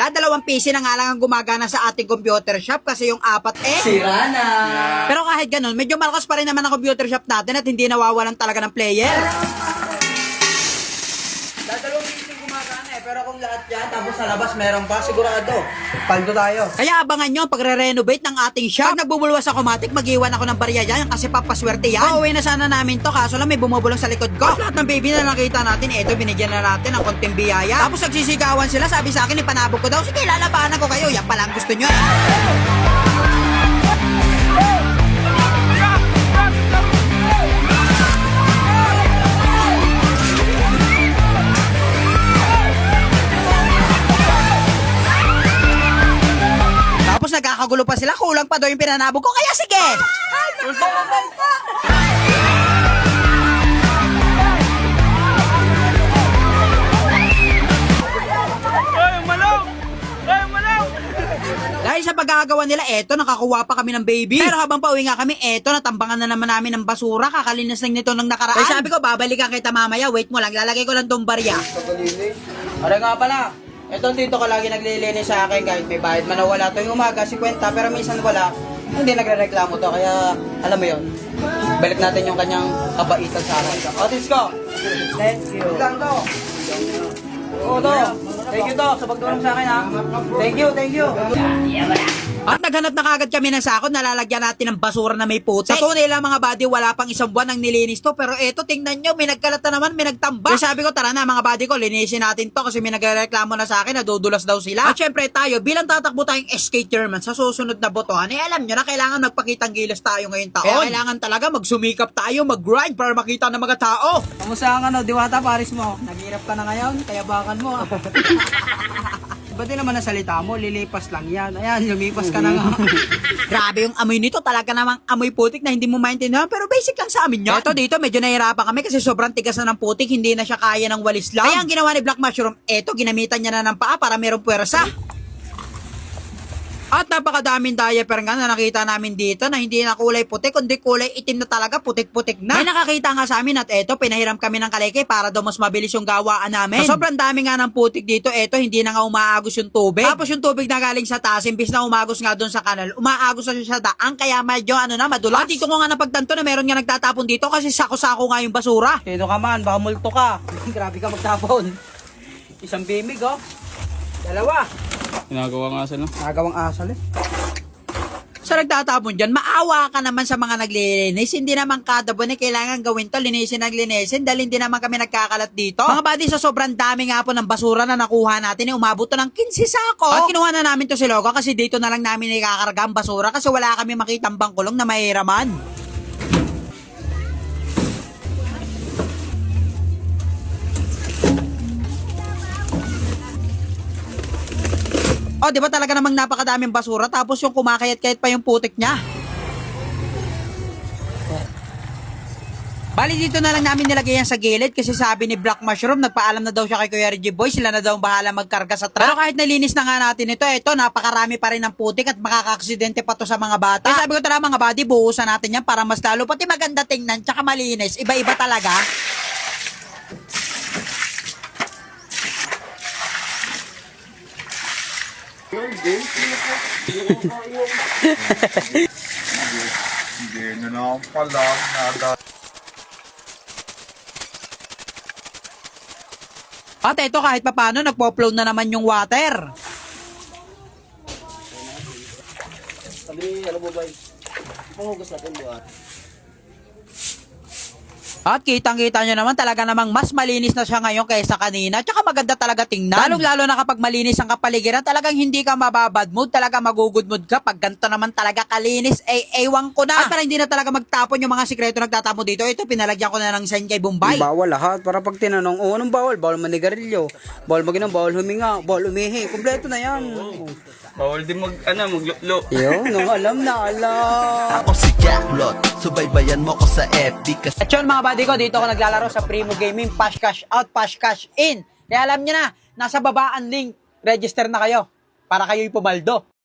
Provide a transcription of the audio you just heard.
Dadalawang PC na nga lang ang gumagana sa ating computer shop kasi yung apat Sira na. Pero kahit ganun, medyo malakas pa rin naman ang computer shop natin at hindi nawawalan talaga ng player. Dadalawang PC gumagana pero kung lahat yan, tapos sa labas meron pa, sigurado. Paldo tayo. Kaya abangan nyo ang pagre-renovate ng ating shop. Pag nagbubulwas ako matik, mag-iwan ako ng barya dyan kasi papaswerte yan. Pauwi na sana namin to kaso lang may bumubulong sa likod ko. At lahat ng baby na nakita natin, eto binigyan na natin ng konting biyaya. Tapos nagsisigawan sila, sabi sa akin, ipanabog ko daw. Sige, lalabanan ko kayo. Yan pala ang gusto nyo Tapos nagkakagulo pa sila, kulang pa daw yung pinanabog ko, kaya sige! Dahil sa paggagawa nila, eto, nakakuha pa kami ng baby. Pero habang pauwi nga kami, eto, natambangan na naman namin ng basura, kakalinis lang nito ng nakaraan. Kaya sabi ko, babalikan kita mamaya, wait mo lang, lalagay ko lang tong barya. Are nga pala, etong dito ka lagi naglilinis sa akin kahit may bayad man na wala tuwing umaga, 50, pero minsan wala, hindi nagre-reklamo to, kaya alam mo yon. Balik natin yung kanyang kabaitan sa akin. Otis ko! Thank you. Lang to. Oo to. Thank you to sa pagtulong sa akin ha. Thank you, thank you. At naghanap na kagad kami ng sakot na lalagyan natin ng basura na may putik. Sa tunay lang mga buddy, wala pang isang buwan ang nilinis to. Pero eto, tingnan nyo, may nagkalat na naman, may nagtambak. Kaya sabi ko, tara na mga buddy ko, linisin natin to kasi may nagreklamo na sa akin, nadudulas daw sila. At syempre tayo, bilang tatakbo tayong SK chairman sa susunod na botohan, alam nyo na kailangan magpakitang gilas tayo ngayon taon. Kaya kailangan talaga magsumikap tayo, mag-grind para makita ng mga tao. Kamusta ang Diwata Paris mo? Naghirap ka na ngayon, kaya bakan mo. Ba't din naman nasalita mo? Lilipas lang yan. Ayan, lumipas ka na nga. Grabe yung amoy nito, talaga namang amoy putik na hindi mo maintindihan, pero basic lang sa amin yun. Ito dito, medyo nahirapan kami kasi sobrang tigas na ng putik, hindi na siya kaya ng walis lang. Kaya ang ginawa ni Black Mushroom, eto, ginamitan niya na ng paa para merong puwersa. At napakadaming diaper nga na nakita namin dito na hindi na kulay putik, kundi kulay itim na talaga, putik-putik na. May nakakita nga sa amin at eto, pinahiram kami ng kaleke para daw mas mabilis yung gawaan namin. So, sobrang dami nga ng putik dito, eto, hindi na nga umaagos yung tubig. Tapos yung tubig na galing sa taas, imbis na umagos nga doon sa kanal, umaagos na siya sa daan, kaya medyo madulas. At dito ko nga napagtanto na meron nga nagtatapon dito kasi sako-sako nga yung basura. Sino ka man? Baka multo ka. Grabe ka magtapon. Isang bimig, oh. Dalawa. Ginagawang asal, no? Nagawang asal, eh. Sa nagtatapon dyan, maawa ka naman sa mga naglilinis. Hindi naman kada buwan kailangan gawin to, linisin dahil hindi naman kami nagkakalat dito. Mga buddy, sa sobrang dami nga po ng basura na nakuha natin, umabot to ng 15 sako. At kinuha na namin to si Logo kasi dito na lang namin ikakarga ang basura kasi wala kami makitang bangkulong na mahiraman. Oh, di ba talaga namang napakadaming basura tapos yung kumakayat-kayat pa yung putik niya. Bali dito na lang namin nilagay yan sa gilid kasi sabi ni Black Mushroom, nagpaalam na daw siya kay Kuya Reggie Boy, sila na daw ang bahala magkarga sa truck. Pero kahit nalinis na nga natin ito, napakarami pa rin ng putik at makaka-aksidente pa to sa mga bata. Kaya sabi ko talaga mga buddy, buhusan natin yan para mas lalo, pati maganda tingnan, tsaka malinis, iba-iba talaga. Hindi nyo na akong palang nada. At ito kahit papano, nagpo-flow na naman yung water. Sabi, ano mo ba? Pangugas natin buhat. At kitang-kita nyo naman talaga namang mas malinis na siya ngayon kaysa kanina. Tsaka maganda talaga tingnan. Lalong-lalo na kapag malinis ang kapaligiran, talagang hindi ka mababad mood, talaga magugud mood ka. Pag ganito naman talaga kalinis, ewan ko na. At para hindi na talaga magtapon yung mga sikreto nagtatapon dito, ito pinalagyan ko na ng sign kay Bombay. Bawal lahat. Para pag tinanong, anong bawal? Bawal manigarilyo. Bawal mag-inom, bawal huminga, bawal umihi. Kompleto na yan. Bawal din magluklo. Yun, nung alam na alam. Ako si Jacklot, subaybayan mo ko sa FB kasi At yun mga buddy ko, dito ako naglalaro sa Primo Gaming, Pash Cash Out, Pash Cash In. Kaya alam nyo na, nasa baba ang link, register na kayo para kayo'y pumaldo.